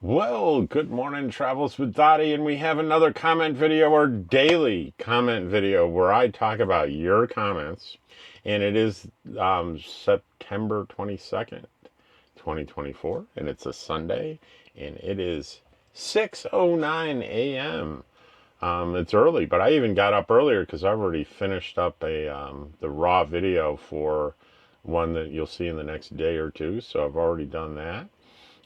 Well, good morning, Travels with Dottie, and we have another comment video, or daily comment video, where I talk about your comments, and it is September 22nd, 2024, and it's a Sunday, and it is 6:09 a.m. It's early, but I even got up earlier because I've already finished up the raw video for one that you'll see in the next day or two, so I've already done that.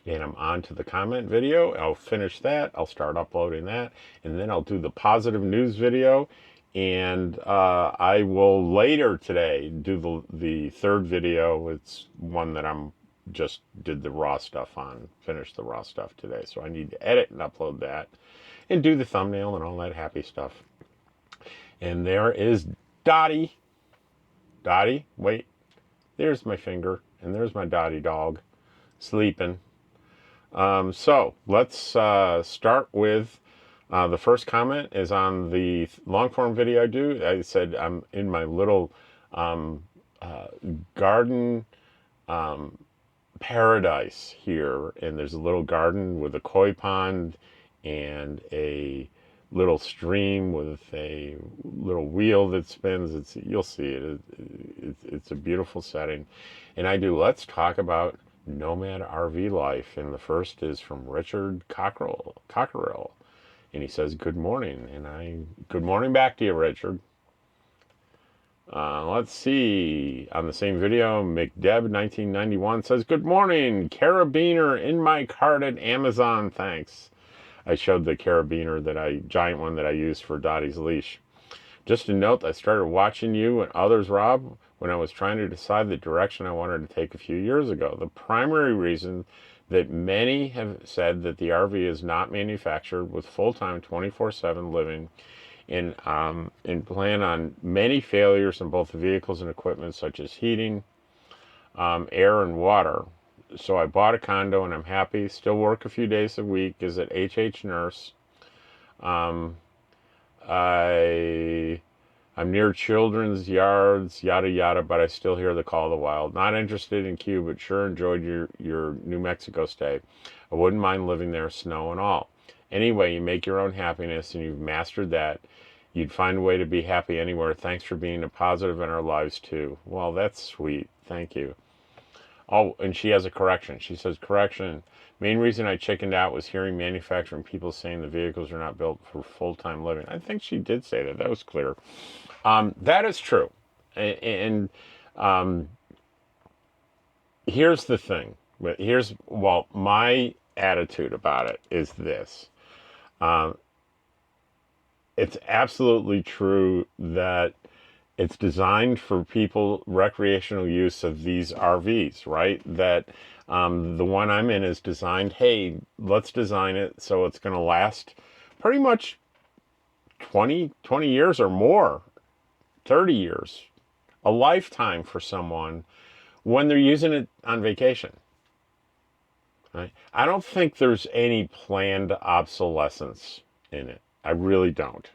And I'm on to the comment video. I'll finish that. I'll start uploading that. And then I'll do the positive news video. And I will later today do the third video. It's one that I'm just did the raw stuff on. Finished the raw stuff today. So I need to edit and upload that. And do the thumbnail and all that happy stuff. And there is Dottie. Dottie, wait. There's my finger. And there's my Dottie dog sleeping. So let's start with the first comment is on the long form video I do. I said I'm in my little garden paradise here, and there's a little garden with a koi pond and a little stream with a little wheel that spins. You'll see it. It's a beautiful setting, and I do. Let's talk about nomad RV life, and the first is from Richard Cockerill, and he says good morning, and good morning back to you, Richard. Let's see, on the same video, McDeb1991 says good morning, carabiner in my cart at Amazon, thanks. I showed the carabiner giant one that I use for Dottie's leash. Just a note, I started watching you and others, Rob, when I was trying to decide the direction I wanted to take a few years ago. The primary reason that many have said that the RV is not manufactured with full-time 24/7 living and plan on many failures in both vehicles and equipment such as heating, air, and water. So I bought a condo and I'm happy. Still work a few days a week as an HH nurse. I'm near children's yards, yada yada, but I still hear the call of the wild. Not interested in Cuba, but sure enjoyed your New Mexico stay. I wouldn't mind living there, snow and all. Anyway, you make your own happiness and you've mastered that. You'd find a way to be happy anywhere. Thanks for being a positive in our lives too. Well, that's sweet. Thank you. Oh, and she has a correction. She says, correction. Main reason I chickened out was hearing manufacturing people saying the vehicles are not built for full-time living. I think she did say that. That was clear. That is true. And here's the thing. My attitude about it is this. It's absolutely true that it's designed for people, recreational use of these RVs, right? That the one I'm in is designed, hey, let's design it so it's going to last pretty much 20 years or more, 30 years, a lifetime for someone when they're using it on vacation. Right? I don't think there's any planned obsolescence in it. I really don't.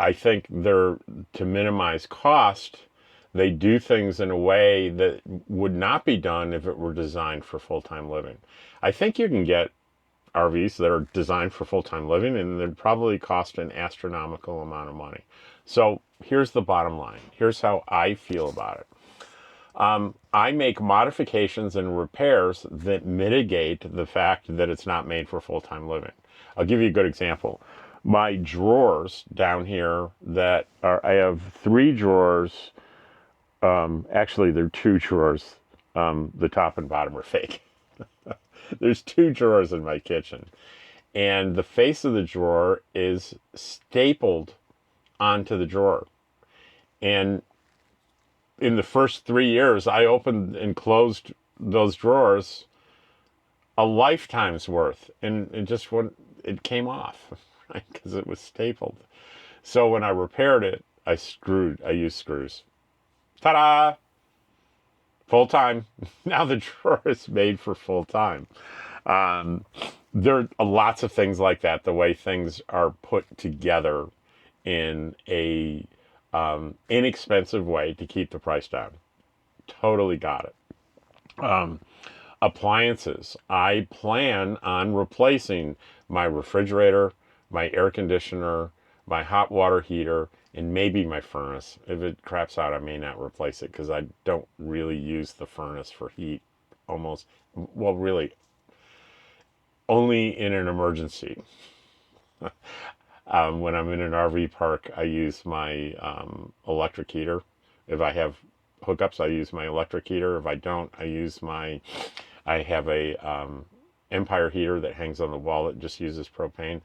I think to minimize cost, they do things in a way that would not be done if it were designed for full-time living. I think you can get RVs that are designed for full-time living and they'd probably cost an astronomical amount of money. So here's the bottom line. Here's how I feel about it. I make modifications and repairs that mitigate the fact that it's not made for full-time living. I'll give you a good example. My drawers down here I have 3 drawers. Actually, they're 2 drawers. The top and bottom are fake. There's 2 drawers in my kitchen. And the face of the drawer is stapled onto the drawer. And in the first 3 years, I opened and closed those drawers a lifetime's worth. And it came off. Because it was stapled. So when I repaired it, I used screws. Ta-da! Full time. Now the drawer is made for full time. There are lots of things like that, the way things are put together in a inexpensive way to keep the price down. Totally got it. Appliances. I plan on replacing my refrigerator, my air conditioner, my hot water heater, and maybe my furnace. If it craps out, I may not replace it because I don't really use the furnace for heat almost. Well, really, only in an emergency. When I'm in an RV park, I use my electric heater. If I have hookups, I use my electric heater. If I don't, I have a Empire heater that hangs on the wall that just uses propane.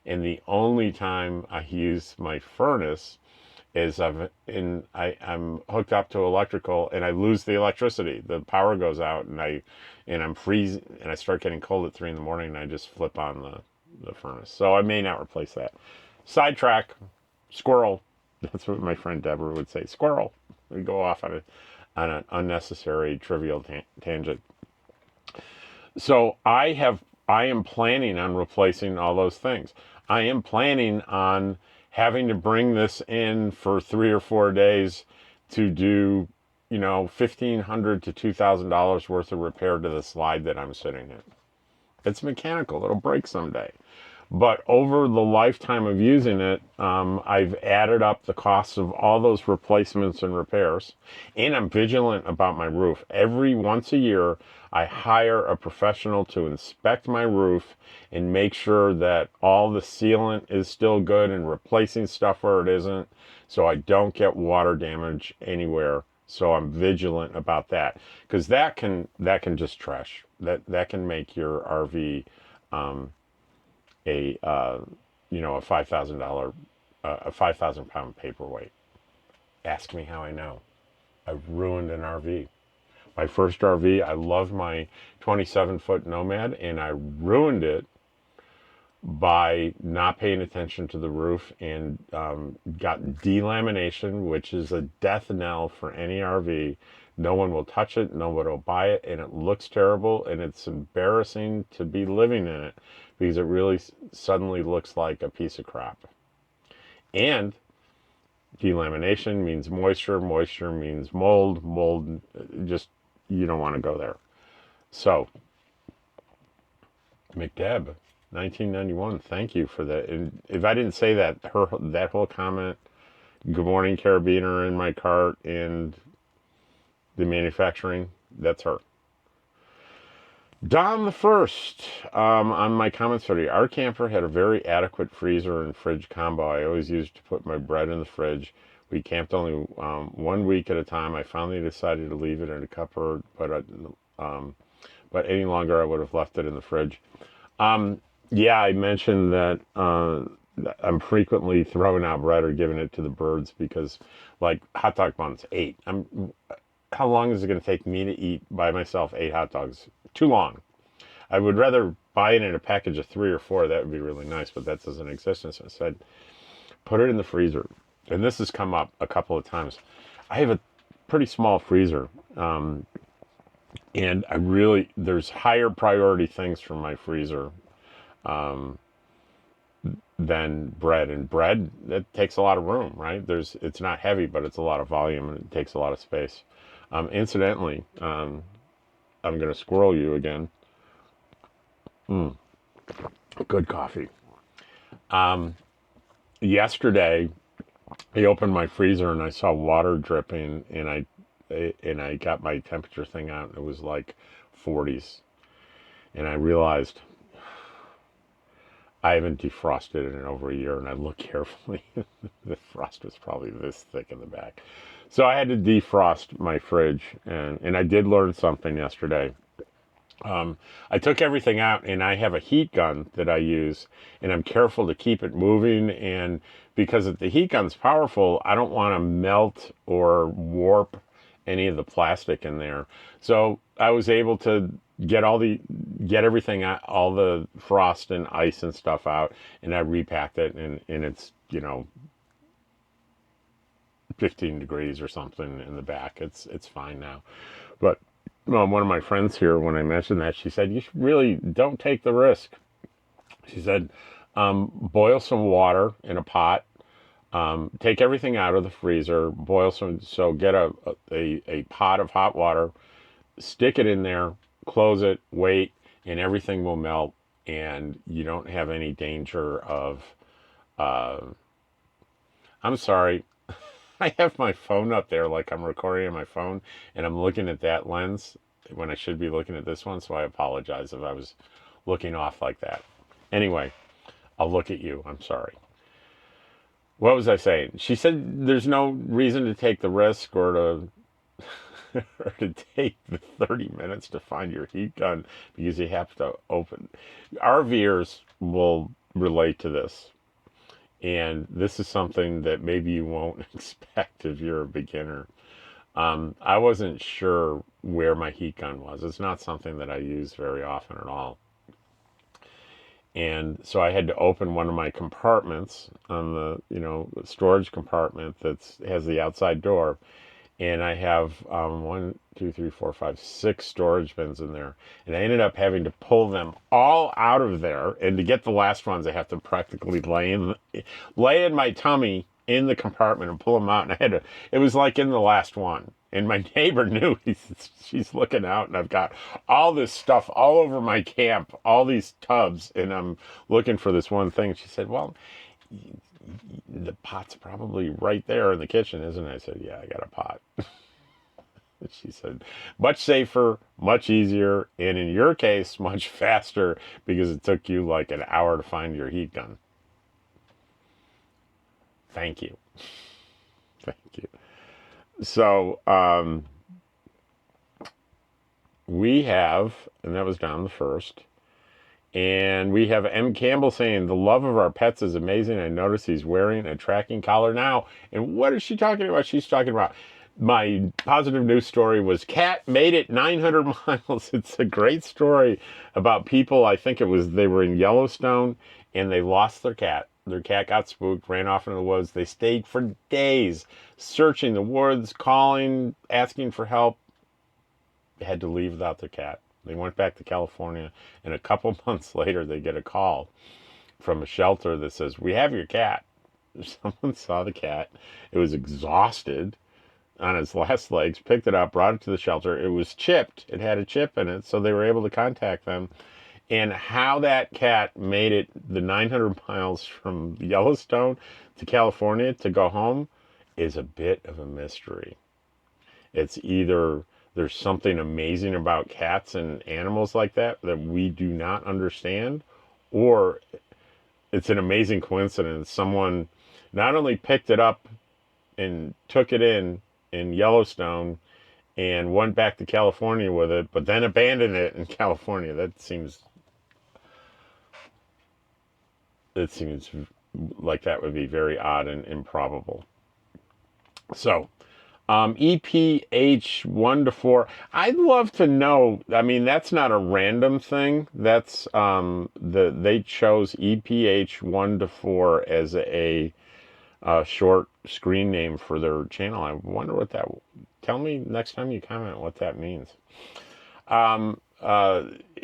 And the only time I use my furnace is I'm hooked up to electrical and I lose the electricity. The power goes out and I'm freezing and I start getting cold at 3 in the morning and I just flip on the furnace. So I may not replace that. Sidetrack, squirrel. That's what my friend Deborah would say. Squirrel. We go off on an unnecessary trivial tangent. So I am planning on replacing all those things. I am planning on having to bring this in for 3 or 4 days to do, $1,500 to $2,000 worth of repair to the slide that I'm sitting in. It's mechanical. It'll break someday. But over the lifetime of using it, I've added up the costs of all those replacements and repairs. And I'm vigilant about my roof. Every once a year, I hire a professional to inspect my roof and make sure that all the sealant is still good and replacing stuff where it isn't so I don't get water damage anywhere. So I'm vigilant about that because that can just trash. That can make your RV a £5,000 paperweight. Ask me how I know. I've ruined an RV. My first RV, I loved my 27-foot Nomad, and I ruined it by not paying attention to the roof and got delamination, which is a death knell for any RV. No one will touch it, no one will buy it, and it looks terrible, and it's embarrassing to be living in it because it really suddenly looks like a piece of crap. And delamination means moisture, moisture means mold, mold, just, you don't want to go there. So, McDeb, 1991, thank you for that. And if I didn't say that, that whole comment, good morning carabiner in my cart, and the manufacturing, that's her. Dom the First, on my comments today, our camper had a very adequate freezer and fridge combo I always used to put my bread in the fridge. We camped only 1 week at a time. I finally decided to leave it in a cupboard, but any longer I would have left it in the fridge. Yeah, I mentioned that I'm frequently throwing out bread or giving it to the birds because, like, hot dog buns, 8. How long is it going to take me to eat by myself 8 hot dogs? Too long. I would rather buy it in a package of 3 or 4. That would be really nice, but that doesn't exist. So I said, put it in the freezer. And this has come up a couple of times. I have a pretty small freezer. And there's higher priority things from my freezer than bread. And bread, that takes a lot of room, right? It's not heavy, but it's a lot of volume and it takes a lot of space. Incidentally, I'm going to squirrel you again. Good coffee. Yesterday, I opened my freezer and I saw water dripping, and I got my temperature thing out, and it was like 40s. And I realized I haven't defrosted it in over a year, and I looked carefully. The frost was probably this thick in the back. So I had to defrost my fridge, and I did learn something yesterday. I took everything out, and I have a heat gun that I use, and I'm careful to keep it moving. And because the heat gun's powerful, I don't want to melt or warp any of the plastic in there. So I was able to get everything out, all the frost and ice and stuff out, and I repacked it, and it's 15 degrees or something in the back. It's fine now. But one of my friends here, when I mentioned that, she said, you should really don't take the risk. She said, boil some water in a pot, take everything out of the freezer, get a pot of hot water, stick it in there, close it, wait, and everything will melt, and you don't have any danger of, uh, I'm sorry, I have my phone up there like I'm recording on my phone, and I'm looking at that lens when I should be looking at this one, so I apologize if I was looking off like that. Anyway, I'll look at you. I'm sorry. What was I saying? She said there's no reason to take the risk or to or to take the 30 minutes to find your heat gun because you have to open. RVers will relate to this. And this is something that maybe you won't expect if you're a beginner. I wasn't sure where my heat gun was. It's not something that I use very often at all. And so I had to open one of my compartments on the, storage compartment that has the outside door. And I have 6 storage bins in there. And I ended up having to pull them all out of there. And to get the last ones, I have to practically lay in my tummy in the compartment and pull them out. And it was like in the last one. And my neighbor knew. She's looking out, and I've got all this stuff all over my camp, all these tubs, and I'm looking for this one thing. She said, well, the pot's probably right there in the kitchen, isn't it? I said, yeah, I got a pot. She said, much safer, much easier, and in your case, much faster because it took you like an hour to find your heat gun. Thank you. Thank you. So, we have, and that was down the first, and we have M. Campbell saying, the love of our pets is amazing. I notice he's wearing a tracking collar now. And what is she talking about? She's talking about my positive news story was cat made it 900 miles. It's a great story about people. I think they were in Yellowstone and they lost their cat. Their cat got spooked, ran off into the woods. They stayed for days searching the woods, calling, asking for help. They had to leave without their cat. They went back to California, and a couple months later, they get a call from a shelter that says, we have your cat. Someone saw the cat. It was exhausted on its last legs, picked it up, brought it to the shelter. It was chipped. It had a chip in it, so they were able to contact them. And how that cat made it the 900 miles from Yellowstone to California to go home is a bit of a mystery. It's either there's something amazing about cats and animals like that we do not understand, or it's an amazing coincidence. Someone not only picked it up and took it in Yellowstone and went back to California with it, but then abandoned it in California. It seems like that would be very odd and improbable. So, EPH 1 to 4. I'd love to know. I mean, that's not a random thing. That's they chose EPH 1 to 4 as a short screen name for their channel. I wonder what that. Tell me next time you comment what that means.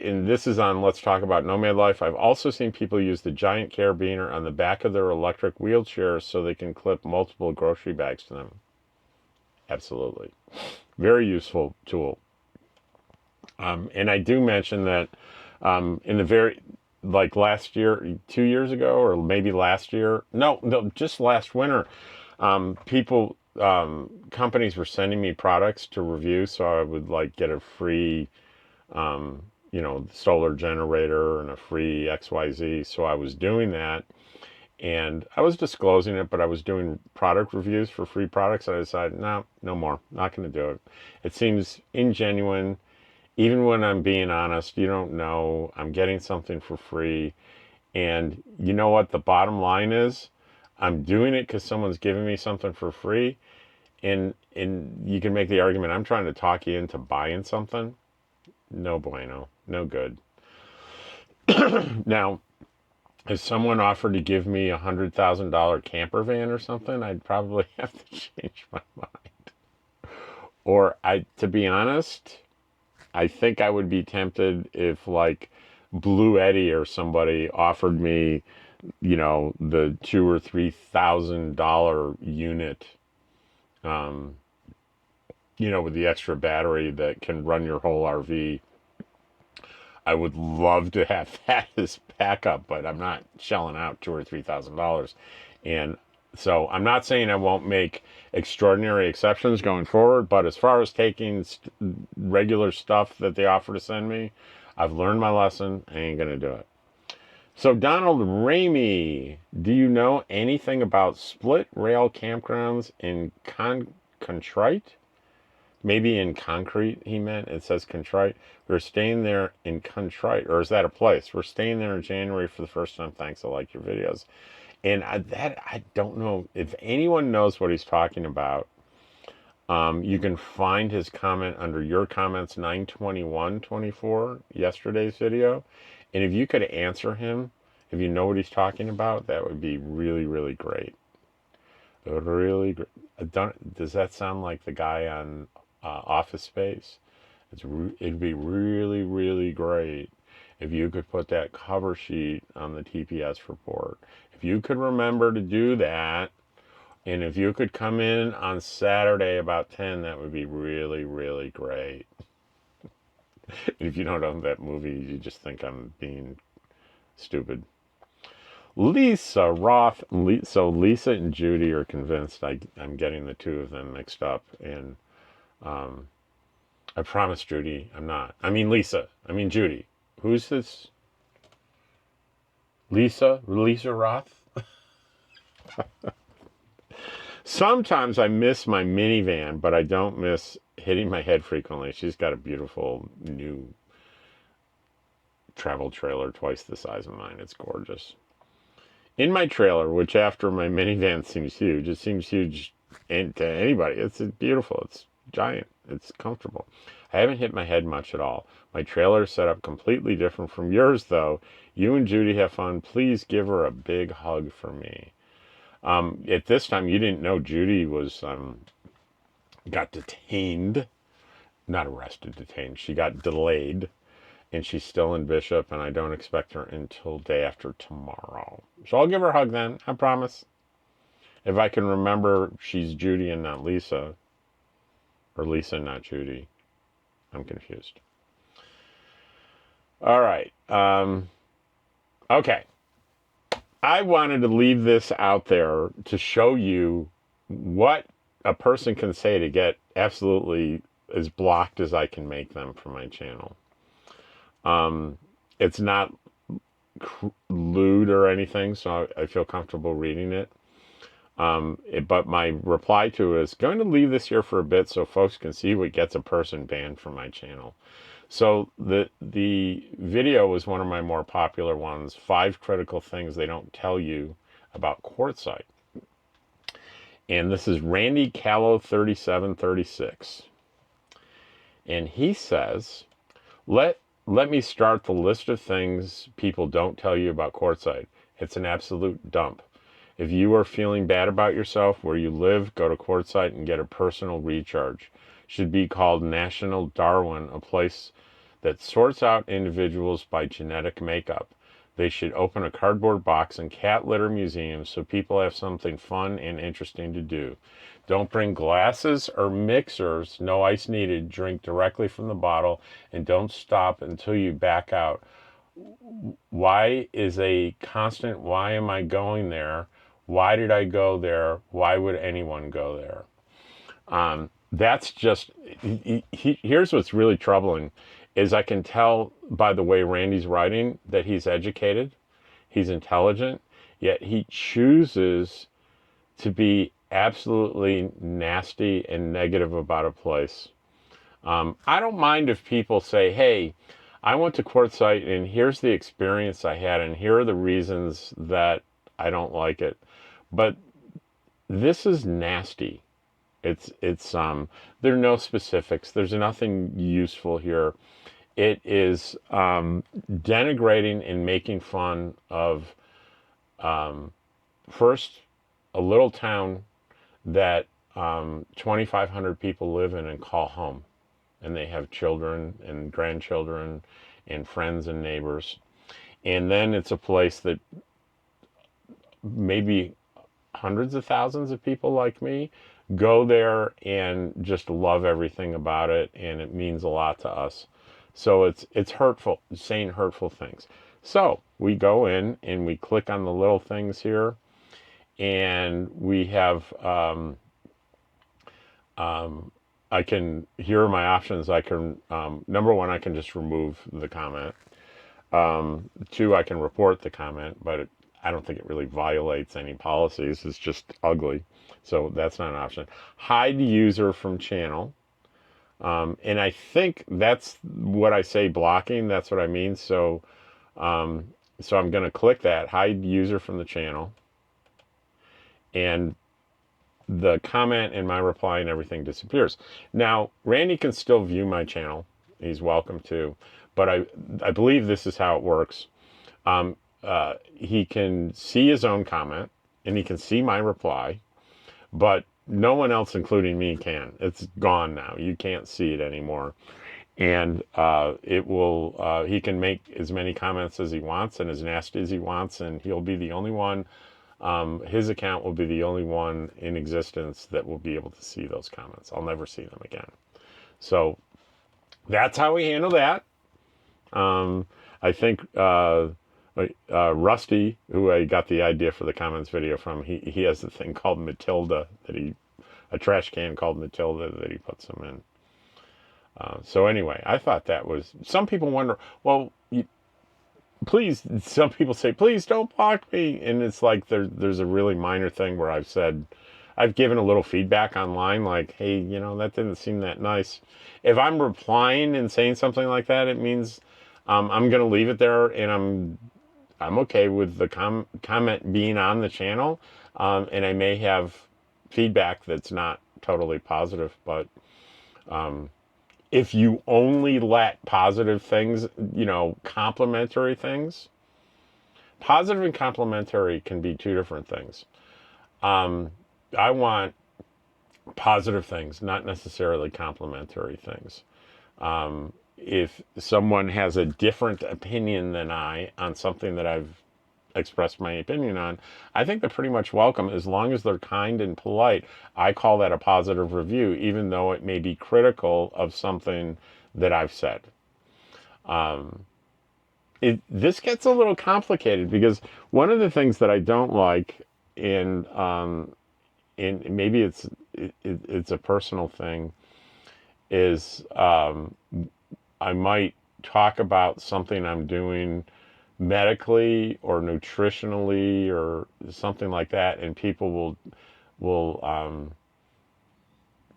And this is on Let's Talk About Nomad Life. I've also seen people use the giant carabiner on the back of their electric wheelchairs so they can clip multiple grocery bags to them. Absolutely. Very useful tool. And I do mention that in the last year, 2 years ago, or maybe last year, no, just last winter, companies were sending me products to review, so I would get a free solar generator and a free XYZ. So I was doing that and I was disclosing it, but I was doing product reviews for free products. And I decided, no more, not going to do it. It seems ingenuine. Even when I'm being honest, you don't know, I'm getting something for free. And you know what the bottom line is? I'm doing it because someone's giving me something for free. And you can make the argument, I'm trying to talk you into buying something. No bueno, no good. Now, if someone offered to give me $100,000 camper van or something, I'd probably have to change my mind. Or to be honest, I think I would be tempted if Blue Eddie or somebody offered me, the $2,000 or $3,000 unit, with the extra battery that can run your whole RV. I would love to have that as backup, but I'm not shelling out $2,000 or $3,000. And so I'm not saying I won't make extraordinary exceptions going forward, but as far as taking regular stuff that they offer to send me, I've learned my lesson. I ain't going to do it. So Donald Ramey, do you know anything about split rail campgrounds in Contrite? Maybe in concrete, he meant. It says Contrite. We're staying there in Contrite, or is that a place? We're staying there in January for the first time. Thanks, I like your videos. And I don't know if anyone knows what he's talking about. You can find his comment under your comments 9/21/24, yesterday's video. And if you could answer him, if you know what he's talking about, that would be really, really great. Really great. Does that sound like the guy on Office Space? It'd be really, really great if you could put that cover sheet on the TPS report. If you could remember to do that, and if you could come in on Saturday about 10, that would be really, really great. If you don't know that movie, you just think I'm being stupid. Lisa Roth. So Lisa and Judy are convinced I'm getting the two of them mixed up. And I promise Judy, I'm not. I mean Lisa. I mean Judy. Who's this? Lisa Roth? Sometimes I miss my minivan, but I don't miss hitting my head frequently. She's got a beautiful new travel trailer, twice the size of mine. It's gorgeous. In my trailer, which after my minivan seems huge, it seems huge to anybody. It's beautiful. It's giant. It's comfortable. I haven't hit my head much at all. My trailer is set up completely different from yours, though. You and Judy have fun. Please give her a big hug for me. At this time, you didn't know Judy was got detained, not arrested, detained. She got delayed, and she's still in Bishop, and I don't expect her until day after tomorrow. So I'll give her a hug then, I promise. If I can remember, she's Judy and not Lisa, or Lisa and not Judy. I'm confused. All right. Okay. I wanted to leave this out there to show you what a person can say to get absolutely as blocked as I can make them from my channel. It's not lewd or anything, so I feel comfortable reading it. But my reply to it is going to leave this here for a bit so folks can see what gets a person banned from my channel. So the video was one of my more popular ones, 5 critical things they don't tell you about quartzsite. And this is Randy Callow 3736. And he says, let me start the list of things people don't tell you about quartzsite. It's an absolute dump. If you are feeling bad about yourself where you live, go to quartzsite and get a personal recharge. Should be called National Darwin, a place that sorts out individuals by genetic makeup. They should open a cardboard box and cat litter museum so people have something fun and interesting to do. Don't bring glasses or mixers, no ice needed. Drink directly from the bottle and don't stop until you back out. Why is a constant, why am I going there? Why did I go there? Why would anyone go there? That's just, here's what's really troubling is I can tell by the way Randy's writing that he's educated, he's intelligent, yet he chooses to be absolutely nasty and negative about a place. I don't mind if people say, hey, I went to quartzsite and here's the experience I had and here are the reasons that I don't like it. But this is nasty. It's there are no specifics. There's nothing useful here. It is denigrating and making fun of first a little town that 2,500 people live in and call home, and they have children and grandchildren and friends and neighbors, and then it's a place that maybe hundreds of thousands of people like me go there and just love everything about it, and it means a lot to us. So it's hurtful, saying hurtful things. So we go in and we click on the little things here, and we have I can, here are my options. I can, number one, I can just remove the comment. Two, I can report the comment, but I don't think it really violates any policies. It's just ugly. So that's not an option. Hide user from channel. And I think that's what I say blocking. That's what I mean. So I'm going to click that, hide user from the channel. And the comment and my reply and everything disappears. Now, Randy can still view my channel. He's welcome to. But I believe this is how it works. He can see his own comment and he can see my reply, but no one else, including me, can. It's gone now. You can't see it anymore. And it will, he can make as many comments as he wants and as nasty as he wants, and he'll be the only one. His account will be the only one in existence that will be able to see those comments. I'll never see them again. So that's how we handle that. I think Rusty, who I got the idea for the comments video from, he has a thing called Matilda a trash can called Matilda that he puts them in. So anyway, I thought that was, some people wonder, well, please, some people say, please don't block me. And it's like, there's a really minor thing where I've given a little feedback online, like, hey, that didn't seem that nice. If I'm replying and saying something like that, it means I'm going to leave it there, and I'm okay with the comment being on the channel. And I may have feedback that's not totally positive, but if you only let positive things, complimentary things, positive and complimentary can be two different things. I want positive things, not necessarily complimentary things. If someone has a different opinion than I on something that I've expressed my opinion on, I think they're pretty much welcome as long as they're kind and polite. I call that a positive review, even though it may be critical of something that I've said. This gets a little complicated because one of the things that I don't like, and maybe it's a personal thing, is I might talk about something I'm doing medically or nutritionally or something like that, and people will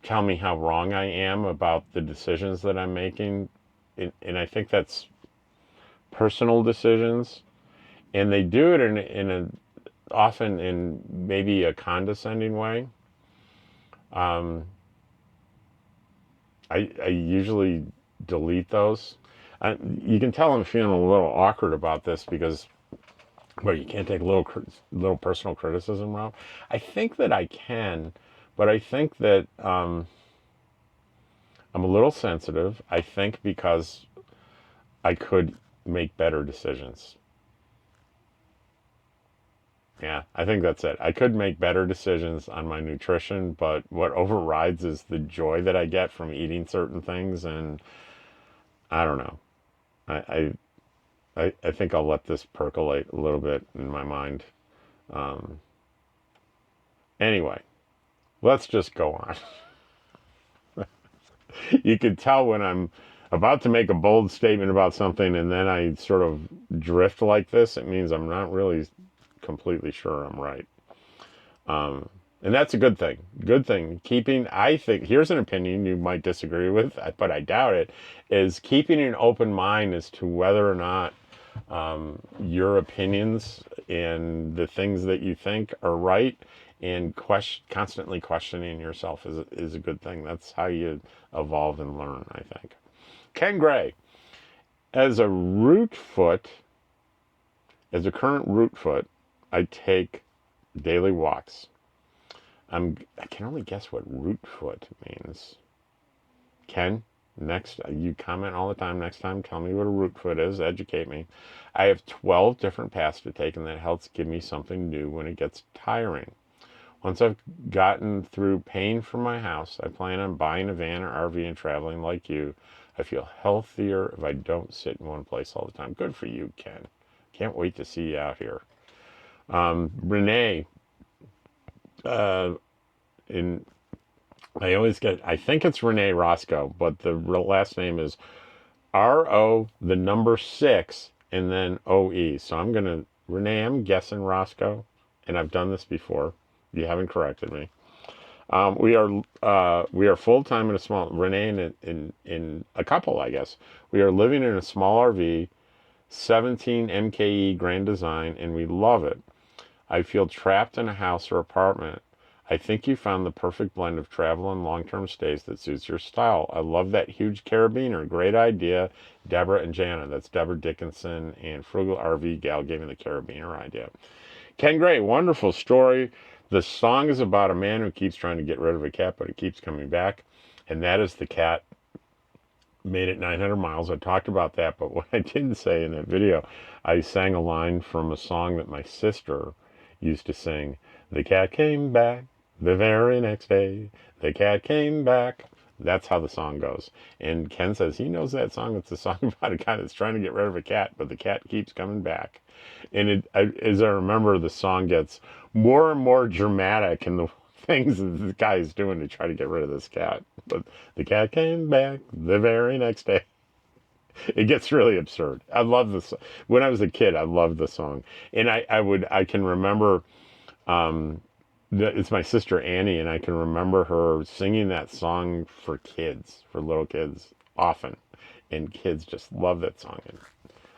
tell me how wrong I am about the decisions that I'm making, and I think that's personal decisions, and they do it often in maybe a condescending way. I usually delete those. You can tell I'm feeling a little awkward about this because, well, you can't take a little personal criticism, Rob. I think that I can, but I think that I'm a little sensitive. I think because I could make better decisions. Yeah, I think that's it. I could make better decisions on my nutrition, but what overrides is the joy that I get from eating certain things, and I don't know. I think I'll let this percolate a little bit in my mind. Anyway, let's just go on. You could tell when I'm about to make a bold statement about something and then I sort of drift like this, it means I'm not really completely sure I'm right. And that's a good thing. Good thing. I think, here's an opinion you might disagree with, but I doubt it, is keeping an open mind as to whether or not your opinions and the things that you think are right, and constantly questioning yourself is a good thing. That's how you evolve and learn, I think. Ken Gray, as a current root foot, I take daily walks. I can only guess what root foot means. Ken, you comment all the time. Next time, tell me what a root foot is. Educate me. I have 12 different paths to take, and that helps give me something new when it gets tiring. Once I've gotten through paying for my house, I plan on buying a van or RV and traveling like you. I feel healthier if I don't sit in one place all the time. Good for you, Ken. Can't wait to see you out here. Renee, uh, in I always get, I think it's Renee Roscoe, but the last name is RO, the number 6, and then OE. So Renee, I'm guessing Roscoe, and I've done this before. You haven't corrected me. We are full time in a small, Renee in a couple, I guess. We are living in a small RV, 17 MKE Grand Design, and we love it. I feel trapped in a house or apartment. I think you found the perfect blend of travel and long-term stays that suits your style. I love that huge carabiner. Great idea, Deborah and Jana. That's Deborah Dickinson and Frugal RV Gal gave me the carabiner idea. Ken Gray, wonderful story. The song is about a man who keeps trying to get rid of a cat, but it keeps coming back. And that is the cat made it 900 miles. I talked about that, but what I didn't say in that video, I sang a line from a song that my sister used to sing. The cat came back the very next day. The cat came back. That's how the song goes. And Ken says he knows that song. It's a song about a guy that's trying to get rid of a cat, but the cat keeps coming back. And as I remember, the song gets more and more dramatic in the things that the guy is doing to try to get rid of this cat. But the cat came back the very next day. It gets really absurd. I love this. When I was a kid, I loved the song. And I can remember, it's my sister Annie, and I can remember her singing that song for kids, for little kids, often. And kids just love that song. And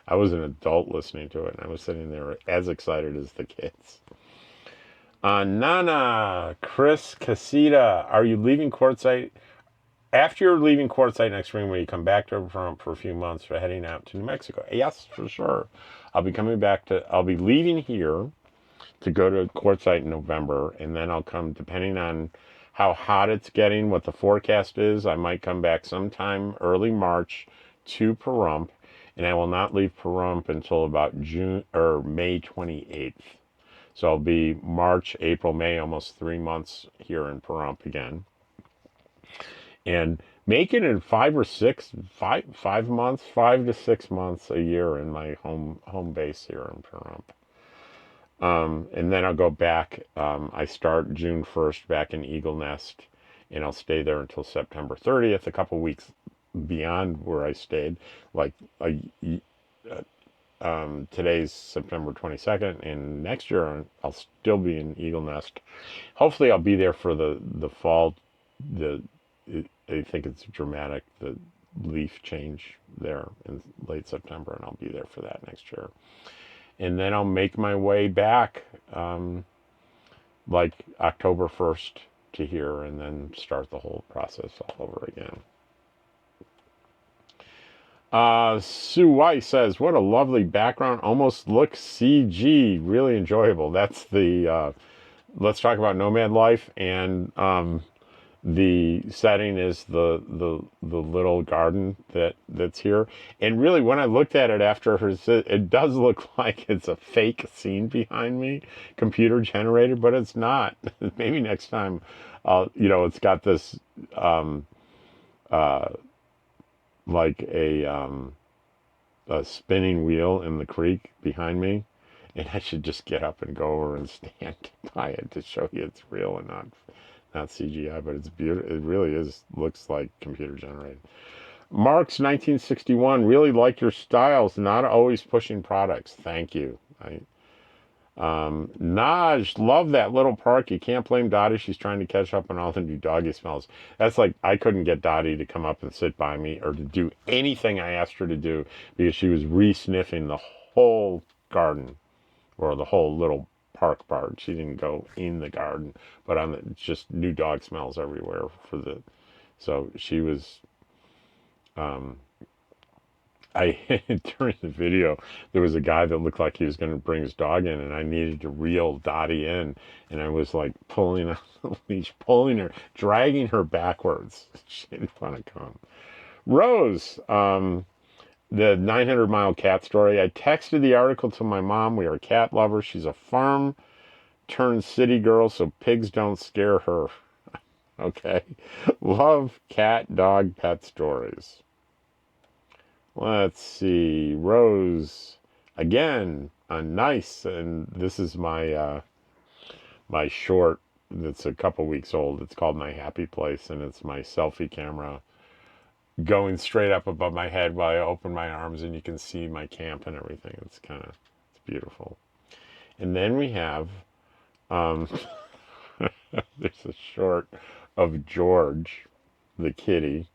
I was an adult listening to it, and I was sitting there as excited as the kids. Nana, Chris Casita, are you leaving Quartzsite? After you're leaving Quartzsite next spring, will you come back to Vermont for a few months for heading out to New Mexico? Yes, for sure. I'll be leaving here to go to Quartzsite in November, and then I'll come, depending on how hot it's getting, what the forecast is, I might come back sometime early March to Pahrump, and I will not leave Pahrump until about June or May 28th. So I'll be March, April, May, almost 3 months here in Pahrump again. And make it in 5 months, 5 to 6 months a year in my home base here in Pahrump. And then I'll go back. I start June 1st back in Eagle Nest, and I'll stay there until September 30th, a couple weeks beyond where I stayed. Like today's September 22nd, and next year I'll still be in Eagle Nest. Hopefully I'll be there for the fall. I think it's dramatic, the leaf change there in late September, and I'll be there for that next year. And then I'll make my way back like October 1st to here, and then start the whole process all over again. Sue White says, what a lovely background, almost looks CG, really enjoyable. That's the, let's talk about nomad life, and the setting is the little garden that's here. And really, when I looked at it after her, it does look like it's a fake scene behind me, computer generated, but it's not. Maybe next time, it's got this like a spinning wheel in the creek behind me, and I should just get up and go over and stand by it to show you it's real and not CGI, but it's beautiful. It really looks like computer generated. Mark's 1961, really like your styles, not always pushing products. Thank you. Naj, love that little park. You can't blame Dottie. She's trying to catch up on all the new doggy smells. That's like, I couldn't get Dottie to come up and sit by me or to do anything I asked her to do because she was re-sniffing the whole garden or the whole little park part. She didn't go in the garden, but just new dog smells everywhere so she was, during the video, there was a guy that looked like he was going to bring his dog in, and I needed to reel Dottie in, and I was like pulling on the leash, pulling her, dragging her backwards. She didn't want to come. Rose, the 900-mile cat story. I texted the article to my mom. We are cat lovers. She's a farm turned city girl, so pigs don't scare her. Okay. Love cat, dog, pet stories. Let's see. Rose again. Nice. And this is my short that's a couple weeks old. It's called My Happy Place, and it's my selfie camera going straight up above my head while I open my arms, and you can see my camp and everything. It's beautiful. And then we have um, there's a short of George, the kitty.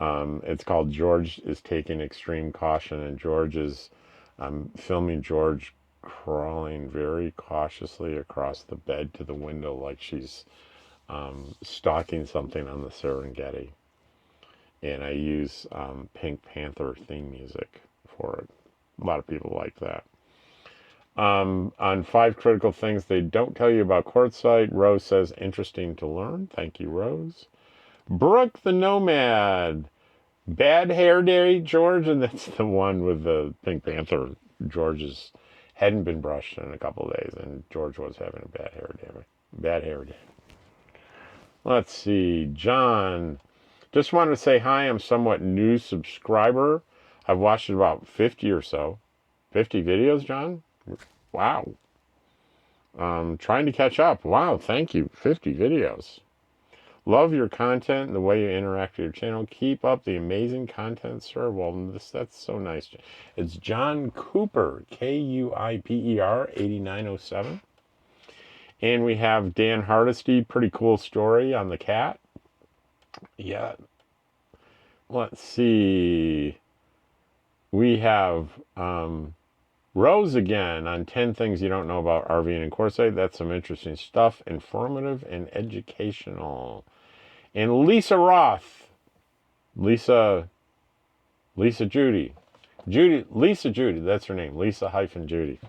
It's called George is Taking Extreme Caution, and George is filming George crawling very cautiously across the bed to the window like she's stalking something on the Serengeti. And I use Pink Panther theme music for it. A lot of people like that. On 5 critical things they don't tell you about quartzsite, Rose says, interesting to learn. Thank you, Rose. Brooke the Nomad. Bad hair day, George, and that's the one with the Pink Panther. George's hadn't been brushed in a couple of days, and George was having a bad hair day. Bad hair day. Let's see. John. Just wanted to say hi. I'm somewhat new subscriber. I've watched about 50 or so. 50 videos, John? Wow. Trying to catch up. Wow, thank you. 50 videos. Love your content and the way you interact with your channel. Keep up the amazing content, sir. Well, that's so nice. It's John Cooper, Kuiper, 8907. And we have Dan Hardesty, pretty cool story on the cat. Yeah. Let's see. We have Rose again on 10 things you don't know about RVing and quartzsite. That's some interesting stuff. Informative and educational. And Lisa Roth. Lisa Judy. Lisa Judy, that's her name. Lisa-Judy.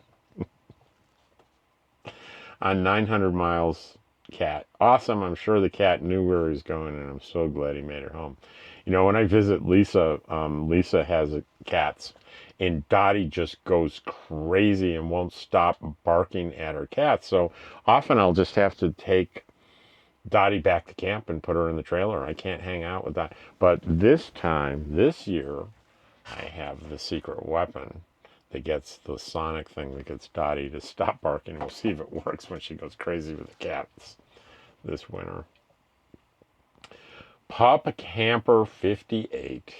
On 900 miles cat. Awesome. I'm sure the cat knew where he was going, and I'm so glad he made it home. You know, when I visit Lisa, Lisa has cats, and Dottie just goes crazy and won't stop barking at her cats. So often I'll just have to take Dottie back to camp and put her in the trailer. I can't hang out with that. But this year, I have the secret weapon that gets the sonic thing that gets Dottie to stop barking. We'll see if it works when she goes crazy with the cats this winter. Pup Camper 58.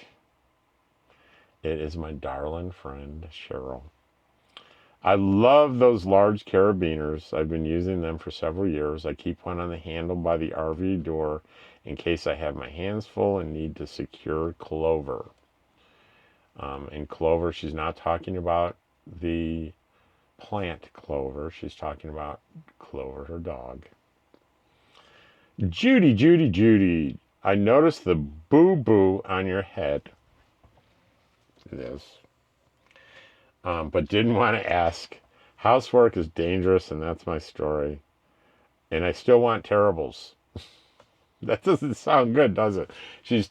It is my darling friend, Cheryl. I love those large carabiners. I've been using them for several years. I keep one on the handle by the RV door in case I have my hands full and need to secure Clover. And Clover, she's not talking about the plant Clover. She's talking about Clover, her dog. Judy. I noticed the boo-boo on your head. It is. But didn't want to ask. Housework is dangerous, and that's my story. And I still want terribles. That doesn't sound good, does it? She's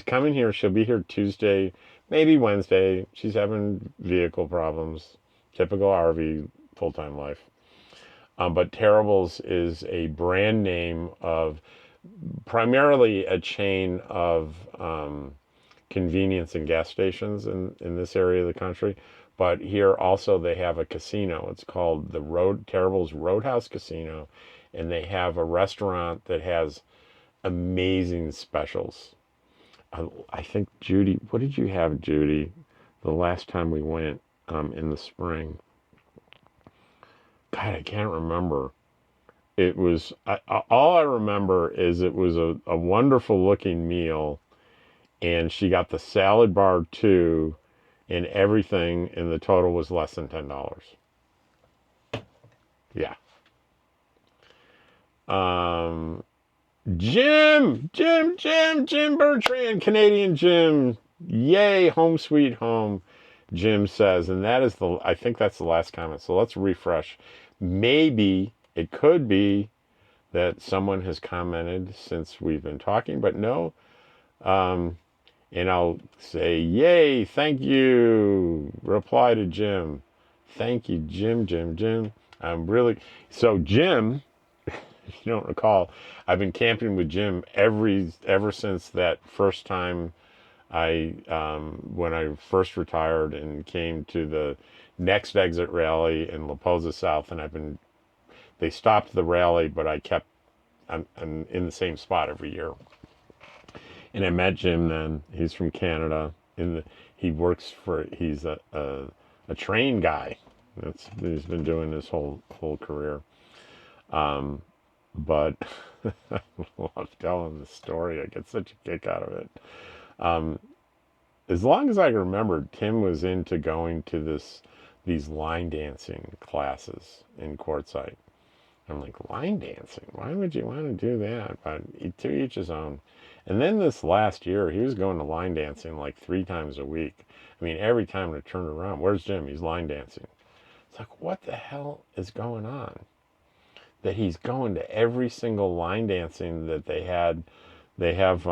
coming here. She'll be here Tuesday, maybe Wednesday. She's having vehicle problems. Typical RV full-time life. But Terribles is a brand name of primarily a chain of convenience and gas stations in this area of the country. But here also they have a casino. It's called the Terribles Roadhouse Casino. And they have a restaurant that has amazing specials. I think, Judy, what did you have, Judy, the last time we went in the spring? God, I can't remember. It was, all I remember is it was a wonderful looking meal, and she got the salad bar too, and everything, and the total was less than $10. Yeah. Jim Bertrand, Canadian Jim. Yay, home sweet home, Jim says. And I think that's the last comment. So let's refresh. Maybe it could be that someone has commented since we've been talking, but no. And I'll say, yay, thank you. Reply to Jim. Thank you, Jim. So Jim, if you don't recall, I've been camping with Jim ever since that first time When I first retired and came to the next exit rally in La Posa South, and they stopped the rally, but I'm in the same spot every year. And I met Jim then. He's from Canada. He's a train guy. He's been doing his whole career. But I love telling the story. I get such a kick out of it. As long as I remember, Tim was into going to these line dancing classes in Quartzsite. I'm like, line dancing? Why would you want to do that? But to each his own. And then this last year, he was going to line dancing like 3 times a week. I mean, every time I turn around, where's Jim? He's line dancing. It's like, what the hell is going on? That he's going to every single line dancing that they had. They have,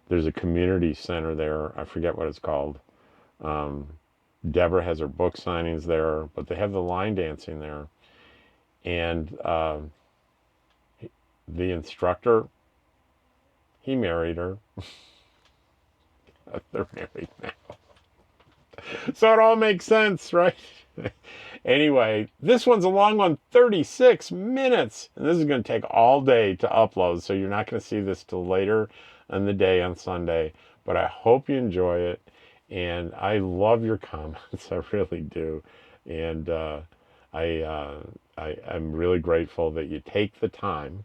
there's a community center there. I forget what it's called. Deborah has her book signings there, but they have the line dancing there. And the instructor, he married her. They're married now. So it all makes sense, right? Anyway, this one's a long one, 36 minutes. And this is going to take all day to upload, so you're not going to see this till later in the day on Sunday. But I hope you enjoy it. And I love your comments. I really do. And I'm really grateful that you take the time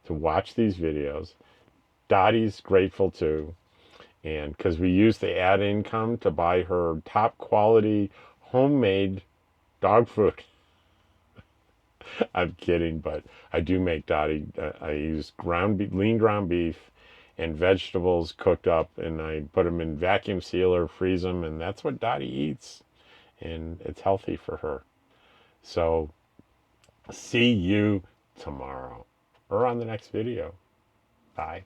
to watch these videos. Dottie's grateful too. And because we use the ad income to buy her top quality homemade dog food. I'm kidding, but I do make Dottie. I use lean ground beef and vegetables cooked up, and I put them in vacuum sealer, freeze them, and that's what Dottie eats. And it's healthy for her. So see you tomorrow or on the next video. Bye.